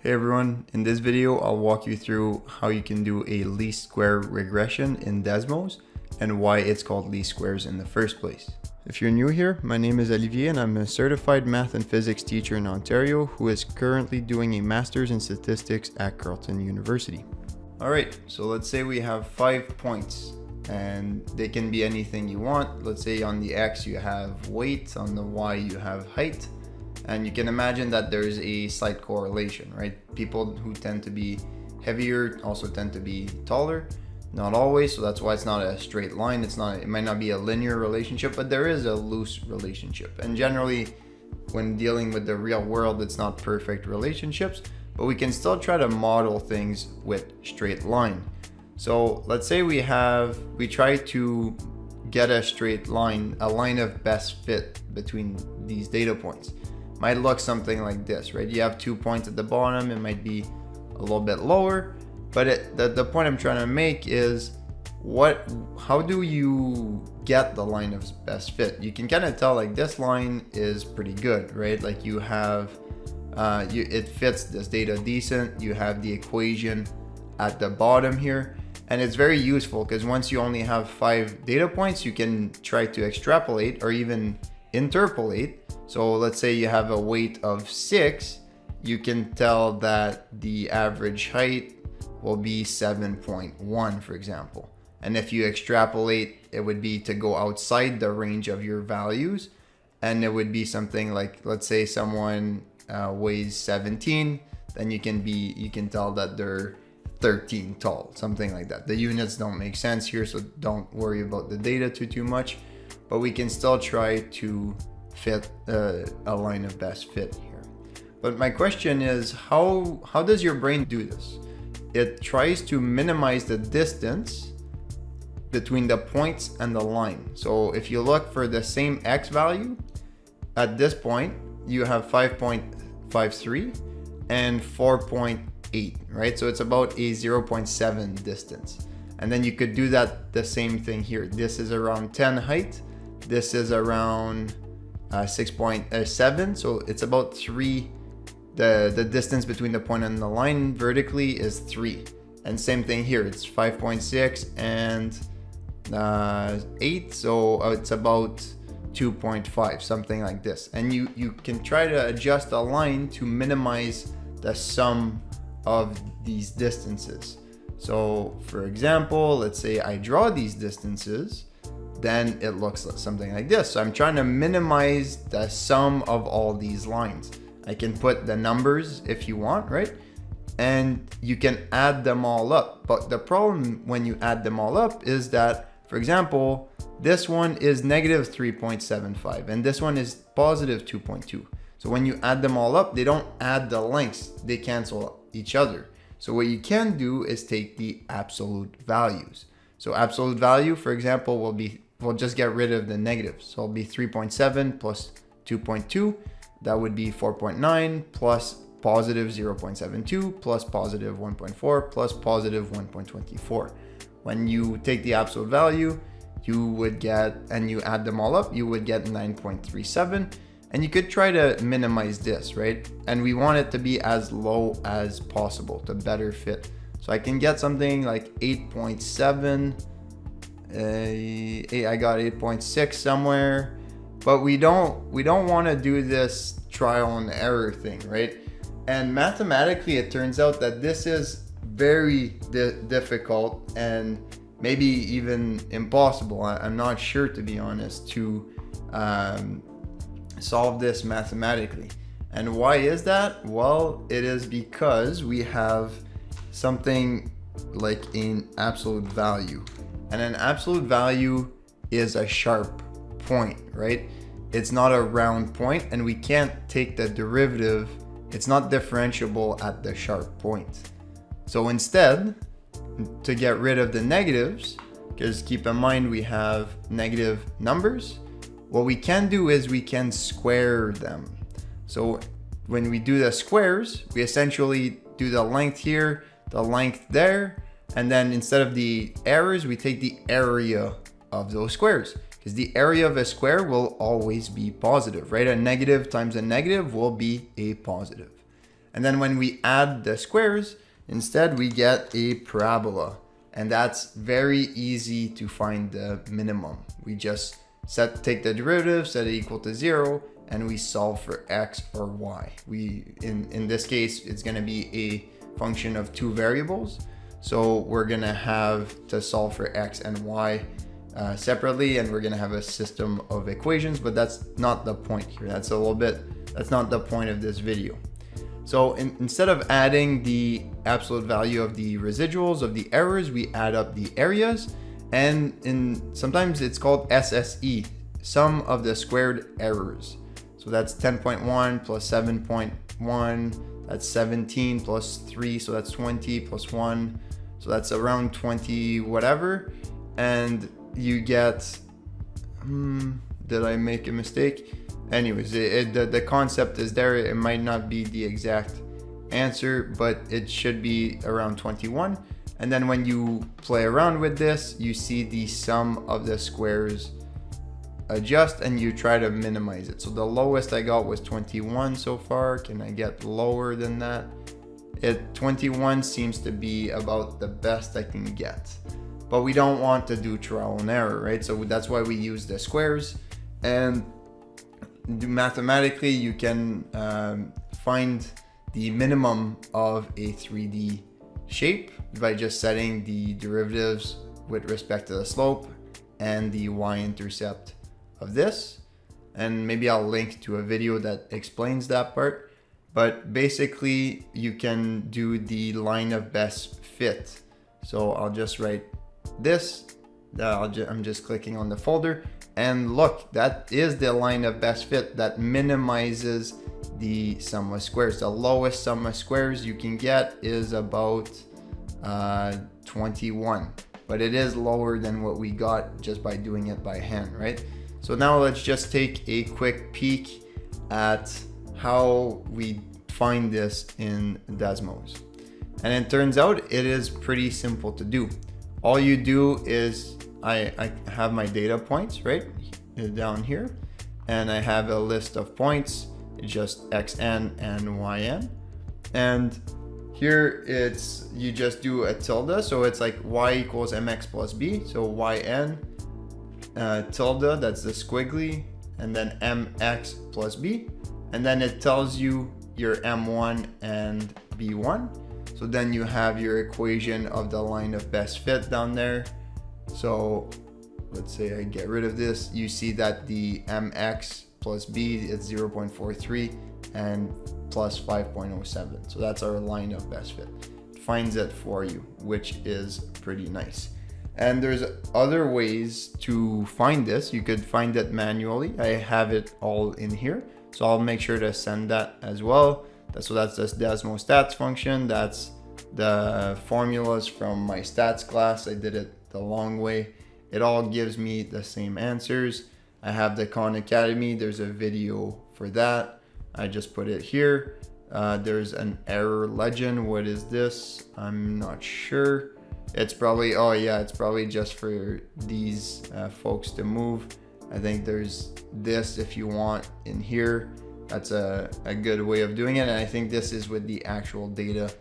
Hey everyone, in this video I'll walk you through how you can do a least square regression in Desmos and why it's called least squares in the first place. If you're new here, my name is Olivier and I'm a certified math and physics teacher in Ontario who is currently doing a master's in statistics at Carleton University. Alright, so let's say we have 5 points and they can be anything you want. Let's say on the X you have weight, on the Y you have height. And you can imagine that there's a slight correlation, right? People who tend to be heavier also tend to be taller. Not always, so that's why it's not a straight line. It might not be a linear relationship, but there is a loose relationship. And generally, when dealing with the real world, it's not perfect relationships, but we can still try to model things with straight line. So let's say we try to get a straight line, a line of best fit between these data points. Might look something like this, right? You have 2 points at the bottom. It might be a little bit lower, but the point I'm trying to make is how do you get the line of best fit? You can kind of tell like this line is pretty good, right? Like you have, it fits this data decent. You have the equation at the bottom here. And it's very useful because once you only have 5 data points, you can try to extrapolate or even interpolate. So let's say you have a weight of 6, you can tell that the average height will be 7.1, for example. And if you extrapolate, it would be to go outside the range of your values. And it would be something like, let's say someone weighs 17, then you can tell that they're 13 tall, something like that. The units don't make sense here, so don't worry about the data too much, but we can still try to fit a line of best fit here. But my question is, how does your brain do this? It tries to minimize the distance between the points and the line. So if you look for the same X value, at this point, you have 5.53 and 4.8, right? So it's about a 0.7 distance. And then you could do that the same thing here. This is around 10 height. This is around 6.7, so it's about 3. The distance between the point and the line vertically is 3. And same thing here, it's 5.6 and 8, so it's about 2.5, something like this. And you can try to adjust the line to minimize the sum of these distances. So for example, let's say I draw these distances, then it looks like something like this. So I'm trying to minimize the sum of all these lines. I can put the numbers if you want, right? And you can add them all up. But the problem when you add them all up is that, for example, this one is negative 3.75 and this one is positive 2.2. So when you add them all up, they don't add the lengths, they cancel each other. So what you can do is take the absolute values. So absolute value, for example, we'll just get rid of the negatives. So it'll be 3.7 plus 2.2. That would be 4.9 plus positive 0.72 plus positive 1.4 plus positive 1.24. When you take the absolute value, you would get, and you add them all up, you would get 9.37. And you could try to minimize this, right? And we want it to be as low as possible to better fit. So I can get something like 8.7. I got 8.6 somewhere, but we don't want to do this trial and error thing, right? And mathematically, it turns out that this is very difficult and maybe even impossible. I'm not sure, to be honest, to solve this mathematically. And why is that? Well, it is because we have something like an absolute value. And an absolute value is a sharp point, right? It's not a round point, and we can't take the derivative. It's not differentiable at the sharp point. So instead, to get rid of the negatives, because keep in mind we have negative numbers, what we can do is we can square them. So when we do the squares, we essentially do the length here, the length there, and then instead of the errors, we take the area of those squares, because the area of a square will always be positive, right? A negative times a negative will be a positive. And then when we add the squares, instead we get a parabola. And that's very easy to find the minimum. We just take the derivative, set it equal to 0, and we solve for x or y. In this case, it's going to be a function of two variables. So we're going to have to solve for x and y separately, and we're going to have a system of equations, but that's not the point here. That's not the point of this video. So instead of adding the absolute value of the residuals of the errors, we add up the areas, and sometimes it's called SSE, sum of the squared errors. So that's 10.1 plus 7.1, that's 17 plus 3, so that's 20 plus 1, so that's around 20 whatever, and you get, did I make a mistake? Anyways, the concept is there. It might not be the exact answer, but it should be around 21. And then when you play around with this, you see the sum of the squares adjust and you try to minimize it. So the lowest I got was 21 so far. Can I get lower than that? 21 seems to be about the best I can get. But we don't want to do trial and error, right? So that's why we use the squares. And mathematically, you can find the minimum of a 3D shape by just setting the derivatives with respect to the slope and the y-intercept of this. And maybe I'll link to a video that explains that part. But basically, you can do the line of best fit. So I'll just write this. I'm just clicking on the folder. And look, that is the line of best fit that minimizes the sum of squares. The lowest sum of squares you can get is about 21, but it is lower than what we got just by doing it by hand, right? So now let's just take a quick peek at how we find this in Desmos. And it turns out it is pretty simple to do. All you do is I have my data points right down here, and I have a list of points, just xn and yn, and here you just do a tilde, so it's like y equals mx plus b, so yn tilde, that's the squiggly, and then mx plus b, and then it tells you your m1 and b1. So then you have your equation of the line of best fit down there. So let's say I get rid of this, you see that the mx plus b is 0.43 and plus 5.07. So that's our line of best fit. It finds it for you, which is pretty nice. And there's other ways to find this. You could find it manually. I have it all in here, so I'll make sure to send that as well. So that's this Desmos stats function. That's the formulas from my stats class. I did it the long way. It all gives me the same answers. I have the Khan Academy. There's a video for that. I just put it here. There's an error legend. What is this? I'm not sure. It's probably, oh yeah, it's probably just for these folks to move. I think there's this if you want in here. That's a good way of doing it. And I think this is with the actual data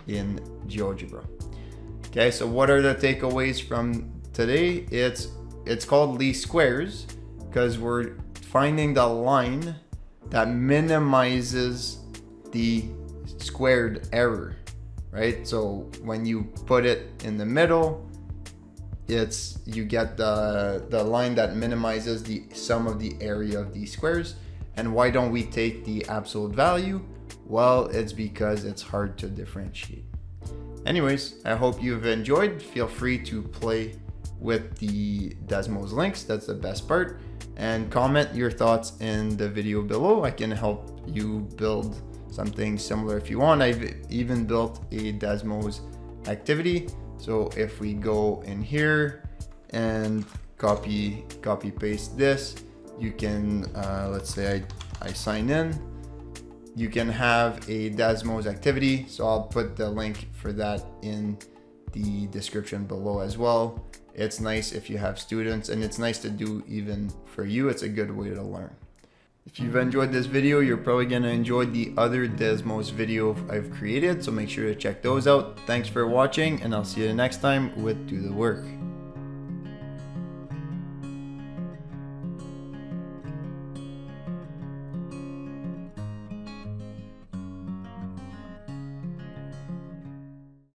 in GeoGebra. Okay, so what are the takeaways from today? It's called least squares because we're finding the line that minimizes the squared error, right? So when you put it in the middle, you get the line that minimizes the sum of the area of these squares. And why don't we take the absolute value? Well, it's because it's hard to differentiate. Anyways, I hope you've enjoyed. Feel free to play with the Desmos links. That's the best part. And comment your thoughts in the video below. I can help you build something similar if you want. I've even built a Desmos activity. So if we go in here and copy paste this, you can, let's say I sign in, you can have a Desmos activity. So I'll put the link for that in the description below as well. It's nice if you have students, and it's nice to do even for you. It's a good way to learn. If you've enjoyed this video, you're probably going to enjoy the other Desmos video I've created, so make sure to check those out. Thanks for watching, and I'll see you next time with Do the Work.